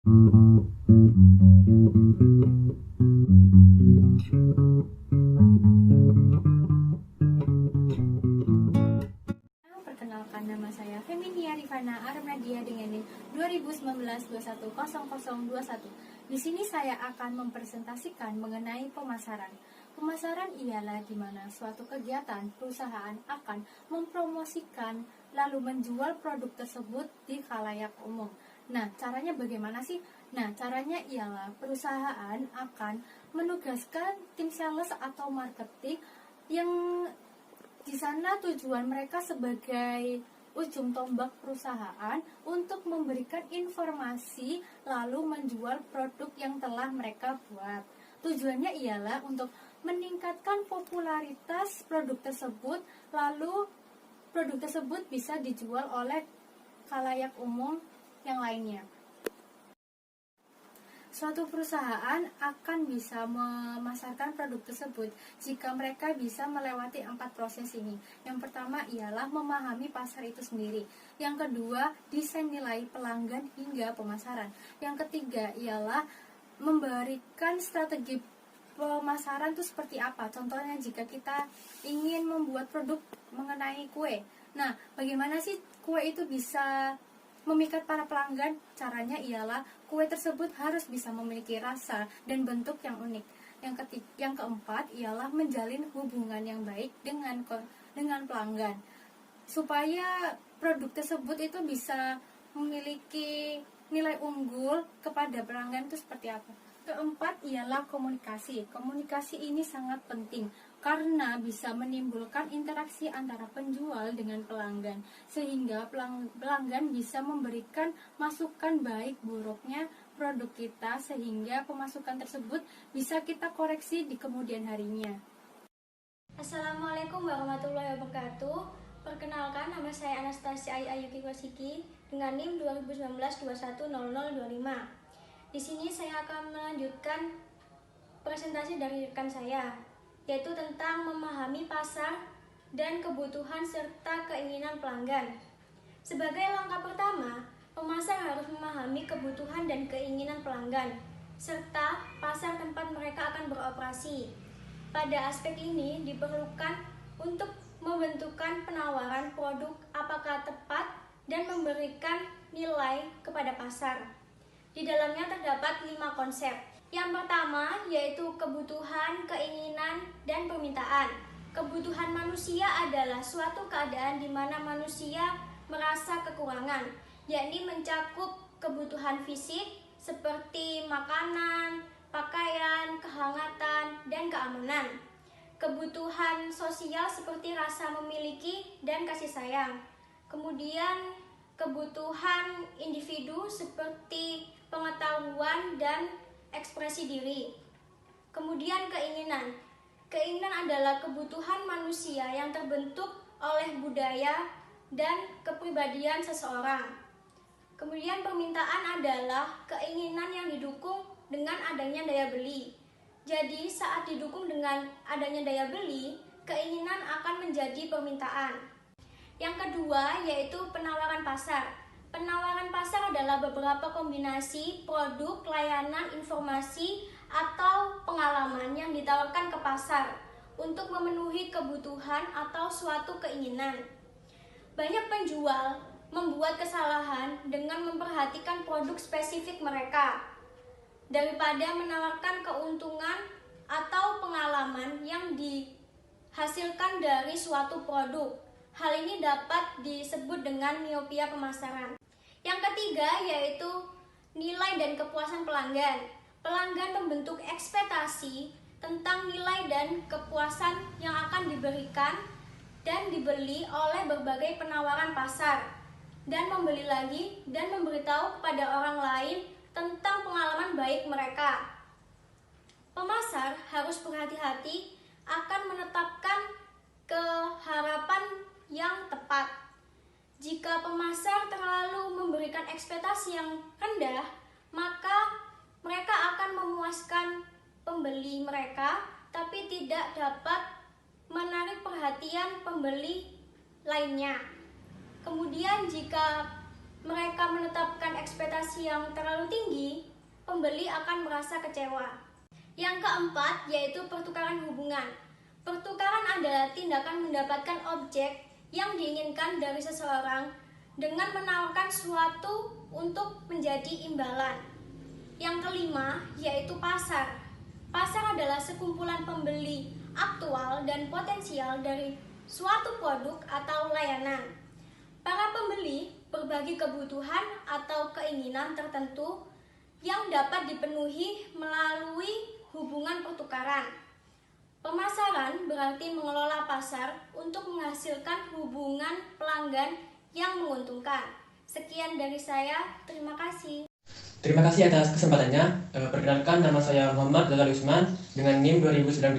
Perkenalkan, nama saya Feminia Rifana Armnadia dengan NIM 2019-210021. Di sini saya akan mempresentasikan mengenai pemasaran. Pemasaran ialah di mana suatu kegiatan perusahaan akan mempromosikan lalu menjual produk tersebut di khalayak umum. Nah, caranya bagaimana sih? Nah, caranya ialah perusahaan akan menugaskan tim sales atau marketing yang di sana tujuan mereka sebagai ujung tombak perusahaan untuk memberikan informasi lalu menjual produk yang telah mereka buat. Tujuannya ialah untuk meningkatkan popularitas produk tersebut, lalu produk tersebut bisa dijual oleh khalayak umum yang lainnya. Suatu perusahaan akan bisa memasarkan produk tersebut jika mereka bisa melewati 4 proses ini. Yang pertama ialah memahami pasar itu sendiri. Yang kedua, desain nilai pelanggan hingga pemasaran. Yang ketiga ialah memberikan strategi pemasaran itu seperti apa. Contohnya jika kita ingin membuat produk mengenai kue. Nah, bagaimana sih kue itu bisa memikat para pelanggan? Caranya ialah kue tersebut harus bisa memiliki rasa dan bentuk yang unik. Yang keempat ialah menjalin hubungan yang baik dengan pelanggan supaya produk tersebut itu bisa memiliki nilai unggul kepada pelanggan itu seperti apa. Keempat ialah komunikasi. Komunikasi ini sangat penting karena bisa menimbulkan interaksi antara penjual dengan pelanggan, sehingga pelanggan bisa memberikan masukan baik buruknya produk kita, sehingga pemasukan tersebut bisa kita koreksi di kemudian harinya. Assalamualaikum warahmatullahi wabarakatuh. Perkenalkan, nama saya Anastasia Ayuki Kosiki dengan NIM 2019-210025. Di sini saya akan melanjutkan presentasi dari rekan saya, yaitu tentang memahami pasar dan kebutuhan serta keinginan pelanggan. Sebagai langkah pertama, pemasar harus memahami kebutuhan dan keinginan pelanggan, serta pasar tempat mereka akan beroperasi. Pada aspek ini diperlukan untuk membentukkan penawaran produk apakah tepat dan memberikan nilai kepada pasar. Di dalamnya terdapat 5 konsep. Yang pertama yaitu kebutuhan, keinginan, dan permintaan. Kebutuhan manusia adalah suatu keadaan di mana manusia merasa kekurangan, yakni mencakup kebutuhan fisik seperti makanan, pakaian, kehangatan, dan keamanan. Kebutuhan sosial seperti rasa memiliki dan kasih sayang. Kemudian kebutuhan individu seperti pengetahuan dan ekspresi diri. Kemudian keinginan. Keinginan adalah kebutuhan manusia yang terbentuk oleh budaya dan kepribadian seseorang. Kemudian permintaan adalah keinginan yang didukung dengan adanya daya beli. Jadi saat didukung dengan adanya daya beli, keinginan akan menjadi permintaan. Yang kedua yaitu penawaran pasar. Penawaran pasar adalah beberapa kombinasi produk, layanan, informasi, atau pengalaman yang ditawarkan ke pasar untuk memenuhi kebutuhan atau suatu keinginan. Banyak penjual membuat kesalahan dengan memperhatikan produk spesifik mereka daripada menawarkan keuntungan atau pengalaman yang dihasilkan dari suatu produk. Hal ini dapat disebut dengan miopia pemasaran. Yang ketiga yaitu nilai dan kepuasan pelanggan. Pelanggan membentuk ekspektasi tentang nilai dan kepuasan yang akan diberikan dan dibeli oleh berbagai penawaran pasar, dan membeli lagi dan memberitahu kepada orang lain tentang pengalaman baik mereka. Pemasar harus berhati-hati akan menetapkan keharapan yang tepat. Jika pemasar terlalu memberikan ekspektasi yang rendah, maka mereka akan memuaskan pembeli mereka, tapi tidak dapat menarik perhatian pembeli lainnya. Kemudian jika mereka menetapkan ekspektasi yang terlalu tinggi, pembeli akan merasa kecewa. Yang keempat yaitu pertukaran hubungan. Pertukaran adalah tindakan mendapatkan objek yang diinginkan dari seseorang dengan menawarkan suatu untuk menjadi imbalan. Yang kelima yaitu pasar. Pasar adalah sekumpulan pembeli aktual dan potensial dari suatu produk atau layanan. Para pembeli berbagi kebutuhan atau keinginan tertentu yang dapat dipenuhi melalui hubungan pertukaran. Pemasaran berarti mengelola pasar untuk menghasilkan hubungan pelanggan yang menguntungkan. Sekian dari saya, terima kasih. Terima kasih atas kesempatannya. Perkenalkan, nama saya Muhammad Zalal Usman dengan NIM 2019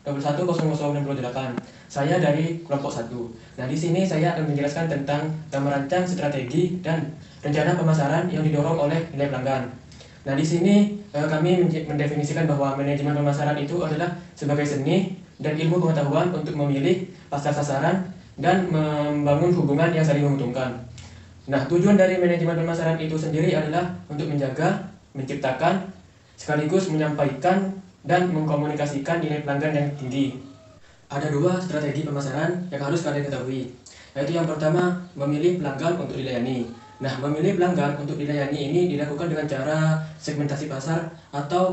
210068. Saya dari kelompok 1. Nah, di sini saya akan menjelaskan tentang merancang strategi dan rencana pemasaran yang didorong oleh nilai pelanggan. Nah, di sini kami mendefinisikan bahwa manajemen pemasaran itu adalah sebagai seni dan ilmu pengetahuan untuk memilih pasar sasaran dan membangun hubungan yang saling menguntungkan. Nah, tujuan dari manajemen pemasaran itu sendiri adalah untuk menjaga, menciptakan, sekaligus menyampaikan dan mengkomunikasikan nilai pelanggan yang tinggi. Ada 2 strategi pemasaran yang harus kalian ketahui, yaitu yang pertama, memilih pelanggan untuk dilayani. Nah, memilih pelanggan untuk dilayani ini dilakukan dengan cara segmentasi pasar atau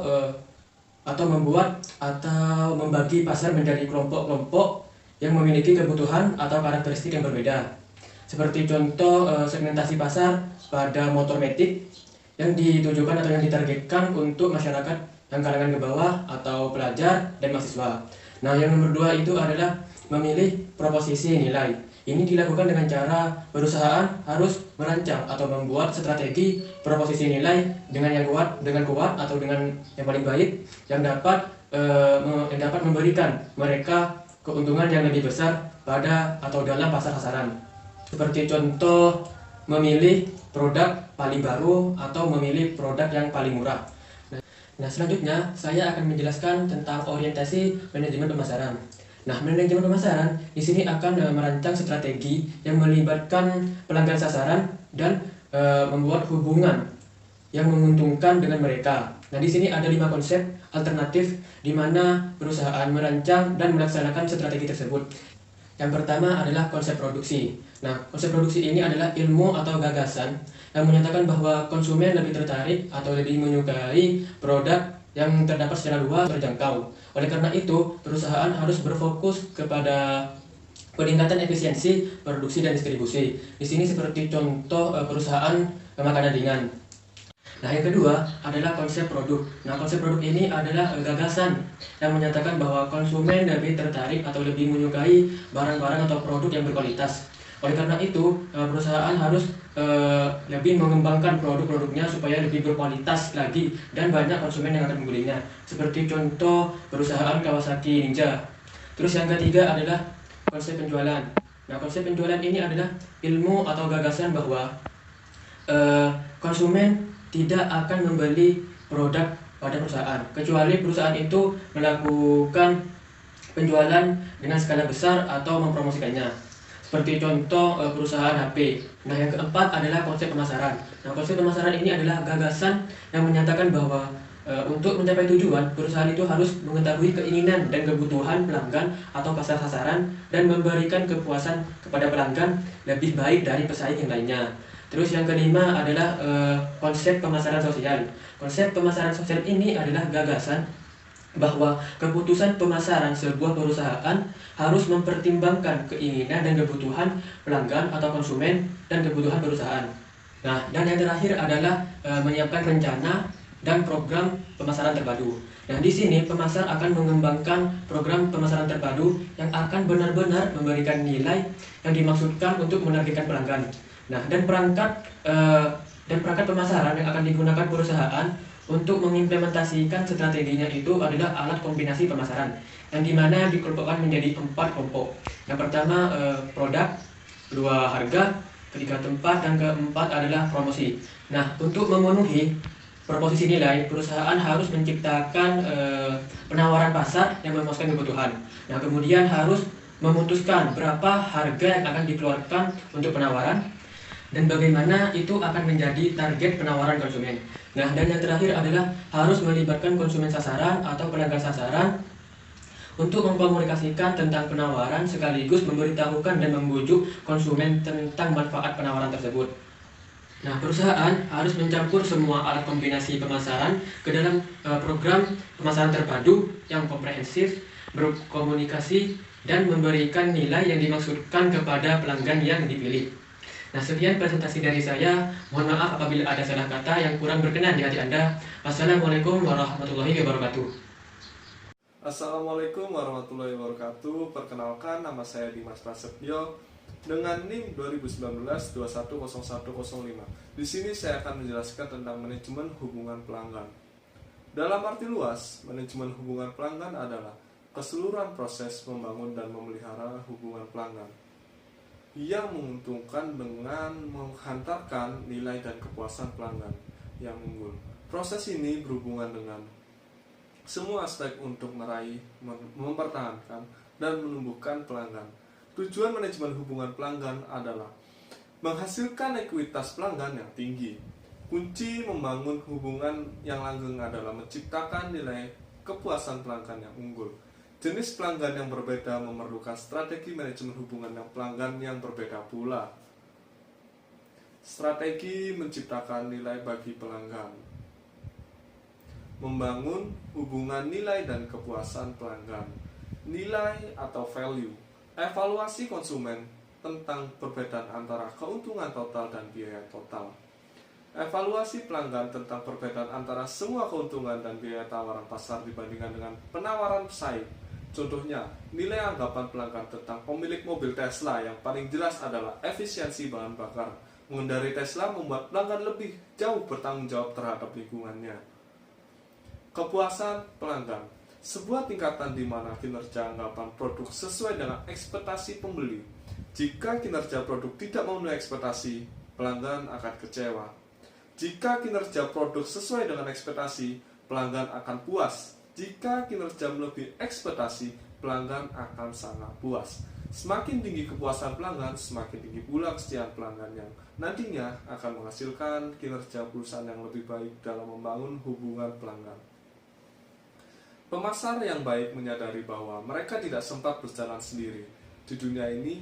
membuat atau membagi pasar menjadi kelompok-kelompok yang memiliki kebutuhan atau karakteristik yang berbeda. Seperti contoh segmentasi pasar pada motor metik yang ditujukan atau yang ditargetkan untuk masyarakat yang kalangan ke bawah atau pelajar dan mahasiswa. Nah, yang nomor 2 itu adalah memilih proposisi nilai. Ini dilakukan dengan cara perusahaan harus merancang atau membuat strategi proposisi nilai dengan kuat atau dengan yang paling baik yang dapat memberikan mereka keuntungan yang lebih besar pada atau dalam pasar sasaran. Seperti contoh memilih produk paling baru atau memilih produk yang paling murah. Nah, selanjutnya saya akan menjelaskan tentang orientasi manajemen pemasaran. Nah, manajemen pemasaran di sini akan merancang strategi yang melibatkan pelanggan sasaran dan membuat hubungan yang menguntungkan dengan mereka. Nah, di sini ada 5 konsep alternatif di mana perusahaan merancang dan melaksanakan strategi tersebut. Yang pertama adalah konsep produksi. Nah, konsep produksi ini adalah ilmu atau gagasan yang menyatakan bahwa konsumen lebih tertarik atau lebih menyukai produk yang terdapat secara luas terjangkau. Oleh karena itu, perusahaan harus berfokus kepada peningkatan efisiensi produksi dan distribusi. Di sini seperti contoh perusahaan makanan ringan. Nah, yang kedua adalah konsep produk. Nah, konsep produk ini adalah gagasan yang menyatakan bahwa konsumen lebih tertarik atau lebih menyukai barang-barang atau produk yang berkualitas. Oleh karena itu, perusahaan harus lebih mengembangkan produk-produknya supaya lebih berkualitas lagi dan banyak konsumen yang akan membelinya. Seperti contoh perusahaan Kawasaki Ninja. Terus yang ketiga adalah konsep penjualan. Nah, konsep penjualan ini adalah ilmu atau gagasan bahwa konsumen tidak akan membeli produk pada perusahaan kecuali perusahaan itu melakukan penjualan dengan skala besar atau mempromosikannya. Seperti contoh perusahaan HP. Nah, yang keempat adalah konsep pemasaran. Nah, konsep pemasaran ini adalah gagasan yang menyatakan bahwa untuk mencapai tujuan, perusahaan itu harus mengetahui keinginan dan kebutuhan pelanggan atau pasar sasaran dan memberikan kepuasan kepada pelanggan lebih baik dari pesaing yang lainnya. Terus yang kelima adalah konsep pemasaran sosial. Konsep pemasaran sosial ini adalah gagasan bahwa keputusan pemasaran sebuah perusahaan harus mempertimbangkan keinginan dan kebutuhan pelanggan atau konsumen dan kebutuhan perusahaan. Nah, dan yang terakhir adalah menyiapkan rencana dan program pemasaran terpadu. Nah, di sini pemasar akan mengembangkan program pemasaran terpadu yang akan benar-benar memberikan nilai yang dimaksudkan untuk menargetkan pelanggan. Nah, dan perangkat pemasaran yang akan digunakan perusahaan untuk mengimplementasikan strateginya itu adalah alat kombinasi pemasaran yang dimana dikelompokkan menjadi 4 kelompok. Yang pertama produk, kedua harga, ketiga tempat, dan keempat adalah promosi. Nah, untuk memenuhi proposisi nilai, perusahaan harus menciptakan penawaran pasar yang memuaskan kebutuhan. Nah, kemudian harus memutuskan berapa harga yang akan dikeluarkan untuk penawaran. dan bagaimana itu akan menjadi target penawaran konsumen. Nah, dan yang terakhir adalah harus melibatkan konsumen sasaran atau pelanggan sasaran untuk mengkomunikasikan tentang penawaran sekaligus memberitahukan dan membujuk konsumen tentang manfaat penawaran tersebut. Nah, perusahaan harus mencampur semua alat kombinasi pemasaran ke dalam program pemasaran terpadu yang komprehensif, berkomunikasi, dan memberikan nilai yang dimaksudkan kepada pelanggan yang dipilih. Nah, sekian presentasi dari saya. Mohon maaf apabila ada salah kata yang kurang berkenan di hati Anda. Wassalamualaikum warahmatullahi wabarakatuh. Assalamualaikum warahmatullahi wabarakatuh. Perkenalkan, nama saya Dimas Prasetyo dengan NIM 2019-210105. Di sini saya akan menjelaskan tentang manajemen hubungan pelanggan. Dalam arti luas, manajemen hubungan pelanggan adalah keseluruhan proses membangun dan memelihara hubungan pelanggan yang menguntungkan dengan menghantarkan nilai dan kepuasan pelanggan yang unggul. Proses ini berhubungan dengan semua aspek untuk meraih, mempertahankan, dan menumbuhkan pelanggan. Tujuan manajemen hubungan pelanggan adalah menghasilkan ekuitas pelanggan yang tinggi. Kunci membangun hubungan yang langgeng adalah menciptakan nilai kepuasan pelanggan yang unggul. Jenis pelanggan yang berbeda memerlukan strategi manajemen hubungan yang pelanggan yang berbeda pula. Strategi menciptakan nilai bagi pelanggan. Membangun hubungan nilai dan kepuasan pelanggan. Nilai atau value. Evaluasi konsumen tentang perbedaan antara keuntungan total dan biaya total. Evaluasi pelanggan tentang perbedaan antara semua keuntungan dan biaya tawaran pasar dibandingkan dengan penawaran pesaing. Contohnya, nilai anggapan pelanggan tentang pemilik mobil Tesla yang paling jelas adalah efisiensi bahan bakar. Mengendarai Tesla membuat pelanggan lebih jauh bertanggung jawab terhadap lingkungannya. Kepuasan pelanggan, sebuah tingkatan di mana kinerja anggapan produk sesuai dengan ekspektasi pembeli. Jika kinerja produk tidak memenuhi ekspektasi, pelanggan akan kecewa. Jika kinerja produk sesuai dengan ekspektasi, pelanggan akan puas. Jika kinerja melebihi ekspektasi, pelanggan akan sangat puas. Semakin tinggi kepuasan pelanggan, semakin tinggi pula kesetiaan pelanggan yang nantinya akan menghasilkan kinerja perusahaan yang lebih baik dalam membangun hubungan pelanggan. Pemasar yang baik menyadari bahwa mereka tidak sempat berjalan sendiri. Di dunia ini,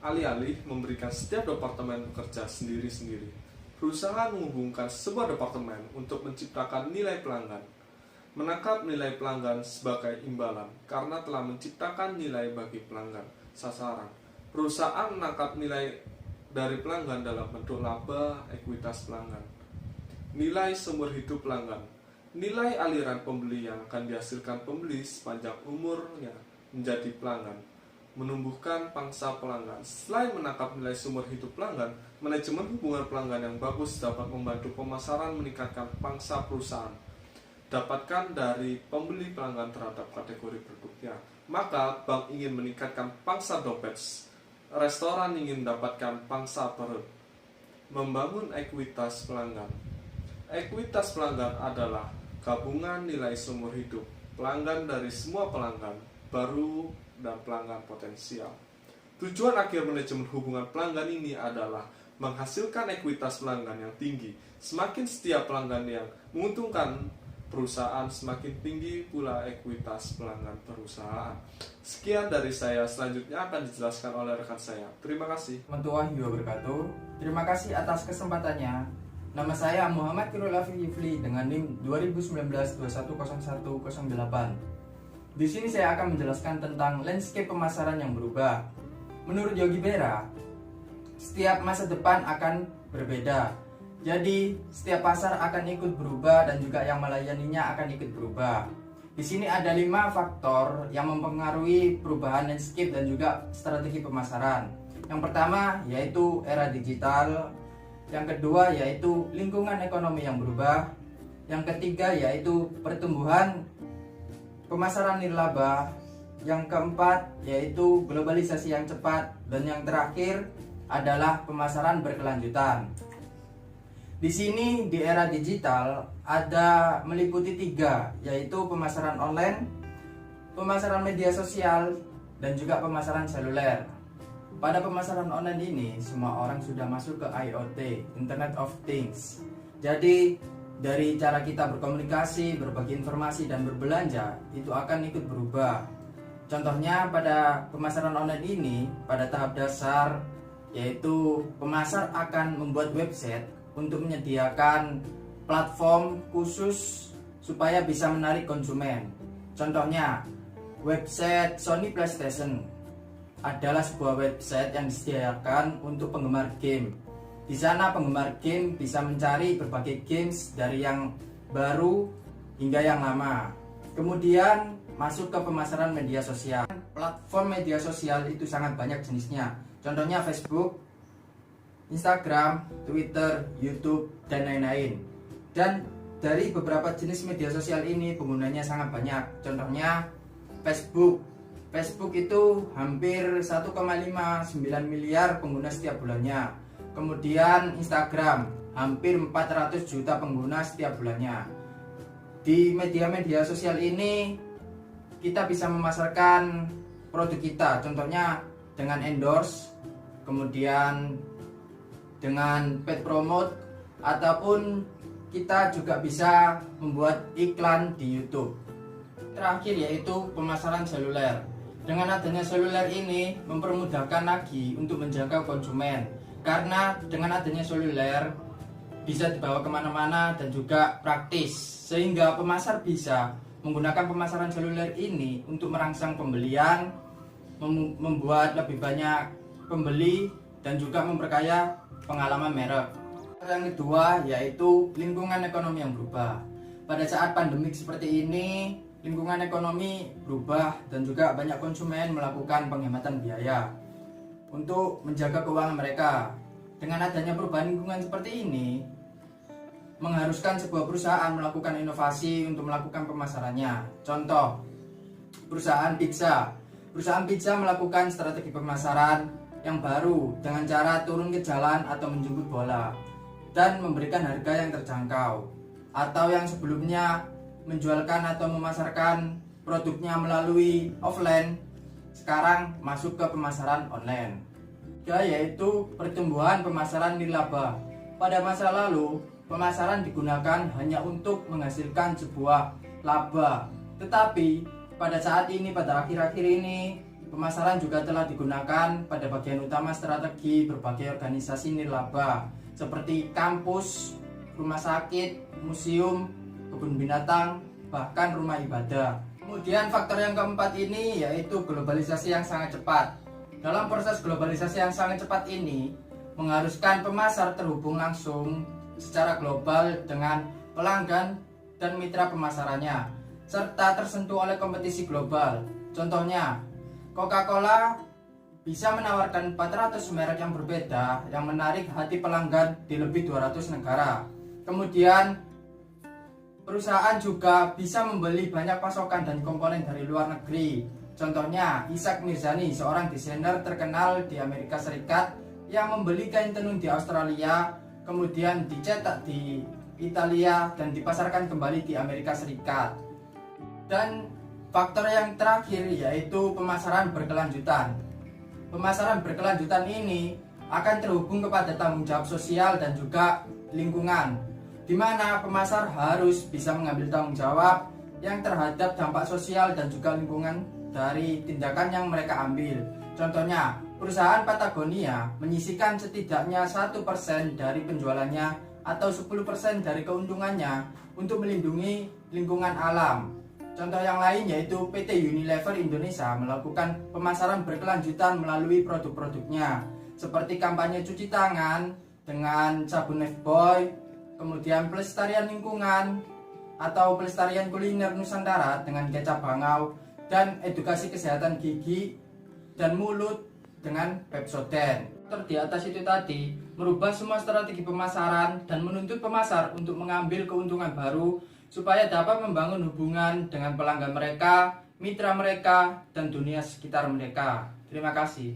alih-alih memberikan setiap departemen bekerja sendiri-sendiri, perusahaan menghubungkan sebuah departemen untuk menciptakan nilai pelanggan. Menangkap nilai pelanggan sebagai imbalan karena telah menciptakan nilai bagi pelanggan sasaran. Perusahaan menangkap nilai dari pelanggan dalam bentuk laba ekuitas pelanggan. Nilai seumur hidup pelanggan. Nilai aliran pembeli yang akan dihasilkan pembeli sepanjang umurnya menjadi pelanggan. Menumbuhkan pangsa pelanggan. Selain menangkap nilai seumur hidup pelanggan, manajemen hubungan pelanggan yang bagus dapat membantu pemasaran meningkatkan pangsa perusahaan. Dapatkan dari pembeli pelanggan terhadap kategori produknya. Maka bank ingin meningkatkan pangsa dompet, restoran ingin mendapatkan pangsa perut. Membangun ekuitas pelanggan. Ekuitas pelanggan adalah gabungan nilai seumur hidup pelanggan dari semua pelanggan baru dan pelanggan potensial. Tujuan akhir manajemen hubungan pelanggan ini adalah menghasilkan ekuitas pelanggan yang tinggi. Semakin setia pelanggan yang menguntungkan perusahaan, semakin tinggi pula ekuitas pelanggan perusahaan. Sekian dari saya, selanjutnya akan dijelaskan oleh rekan saya. Terima kasih. Warahmatullahi wabarakatuh. Terima kasih atas kesempatannya. Nama saya Muhammad Kirul Afif dengan NIM 2019-210108. Di sini saya akan menjelaskan tentang landscape pemasaran yang berubah. Menurut Yogi Berra, setiap masa depan akan berbeda. Jadi, setiap pasar akan ikut berubah dan juga yang melayaninya akan ikut berubah. Di sini ada 5 faktor yang mempengaruhi perubahan landscape dan juga strategi pemasaran. Yang pertama yaitu era digital, yang kedua yaitu lingkungan ekonomi yang berubah, yang ketiga yaitu pertumbuhan pemasaran nirlaba, yang keempat yaitu globalisasi yang cepat, dan yang terakhir adalah pemasaran berkelanjutan. Di sini di era digital ada meliputi 3, yaitu pemasaran online, pemasaran media sosial, dan juga pemasaran seluler. pada pemasaran online ini semua orang sudah masuk ke IoT, Internet of Things. Jadi dari cara kita berkomunikasi, berbagi informasi dan berbelanja itu akan ikut berubah. Contohnya pada pemasaran online ini pada tahap dasar yaitu pemasar akan membuat website untuk menyediakan platform khusus supaya bisa menarik konsumen. Contohnya website Sony PlayStation adalah sebuah website yang disediakan untuk penggemar game. Di sana penggemar game bisa mencari berbagai games dari yang baru hingga yang lama. Kemudian masuk ke pemasaran media sosial. Platform media sosial itu sangat banyak jenisnya. Contohnya Facebook, Instagram, Twitter, YouTube, dan lain-lain. Dan dari beberapa jenis media sosial ini penggunanya sangat banyak. Contohnya Facebook. Facebook itu hampir 1,59 miliar pengguna setiap bulannya. Kemudian Instagram, hampir 400 juta pengguna setiap bulannya. Di media-media sosial ini kita bisa memasarkan produk kita, contohnya dengan endorse, kemudian dengan paid promote, ataupun kita juga bisa membuat iklan di YouTube. Terakhir yaitu pemasaran seluler. Dengan adanya seluler ini mempermudahkan lagi untuk menjangkau konsumen. Karena dengan adanya seluler bisa dibawa kemana-mana dan juga praktis, sehingga pemasar bisa menggunakan pemasaran seluler ini untuk merangsang pembelian, membuat lebih banyak pembeli, dan juga memperkaya pengalaman merek. Yang kedua yaitu lingkungan ekonomi yang berubah. Pada saat pandemik seperti ini, lingkungan ekonomi berubah dan juga banyak konsumen melakukan penghematan biaya untuk menjaga keuangan mereka. Dengan adanya perubahan lingkungan seperti ini, mengharuskan sebuah perusahaan melakukan inovasi untuk melakukan pemasarannya. Contoh, perusahaan pizza. Perusahaan pizza melakukan strategi pemasaran yang baru dengan cara turun ke jalan atau menjemput bola dan memberikan harga yang terjangkau. Atau yang sebelumnya menjualkan atau memasarkan produknya melalui offline, sekarang masuk ke pemasaran online. Yaitu pertumbuhan pemasaran nirlaba. Pada masa lalu, pemasaran digunakan hanya untuk menghasilkan sebuah laba. Tetapi pada saat ini, pada akhir-akhir ini, pemasaran juga telah digunakan pada bagian utama strategi berbagai organisasi nirlaba seperti kampus, rumah sakit, museum, kebun binatang, bahkan rumah ibadah. Kemudian faktor yang keempat ini yaitu globalisasi yang sangat cepat. Dalam proses globalisasi yang sangat cepat ini mengharuskan pemasar terhubung langsung secara global dengan pelanggan dan mitra pemasarannya, serta tersentuh oleh kompetisi global. Contohnya, Coca-Cola bisa menawarkan 400 merek yang berbeda yang menarik hati pelanggan di lebih 200 negara. Kemudian perusahaan juga bisa membeli banyak pasokan dan komponen dari luar negeri. Contohnya Ishak Mirzani, seorang desainer terkenal di Amerika Serikat yang membeli kain tenun di Australia, kemudian dicetak di Italia dan dipasarkan kembali di Amerika Serikat. Dan faktor yang terakhir yaitu pemasaran berkelanjutan. Pemasaran berkelanjutan ini akan terhubung kepada tanggung jawab sosial dan juga lingkungan, di mana pemasar harus bisa mengambil tanggung jawab yang terhadap dampak sosial dan juga lingkungan dari tindakan yang mereka ambil. Contohnya, perusahaan Patagonia menyisihkan setidaknya 1% dari penjualannya atau 10% dari keuntungannya untuk melindungi lingkungan alam. Contoh yang lain yaitu PT Unilever Indonesia melakukan pemasaran berkelanjutan melalui produk-produknya seperti kampanye cuci tangan dengan sabun Lifebuoy, kemudian pelestarian lingkungan atau pelestarian kuliner Nusantara dengan kecap bangau, dan edukasi kesehatan gigi dan mulut dengan Pepsodent. Di atas itu tadi merubah semua strategi pemasaran dan menuntut pemasar untuk mengambil keuntungan baru supaya dapat membangun hubungan dengan pelanggan mereka, mitra mereka, dan dunia sekitar mereka. Terima kasih.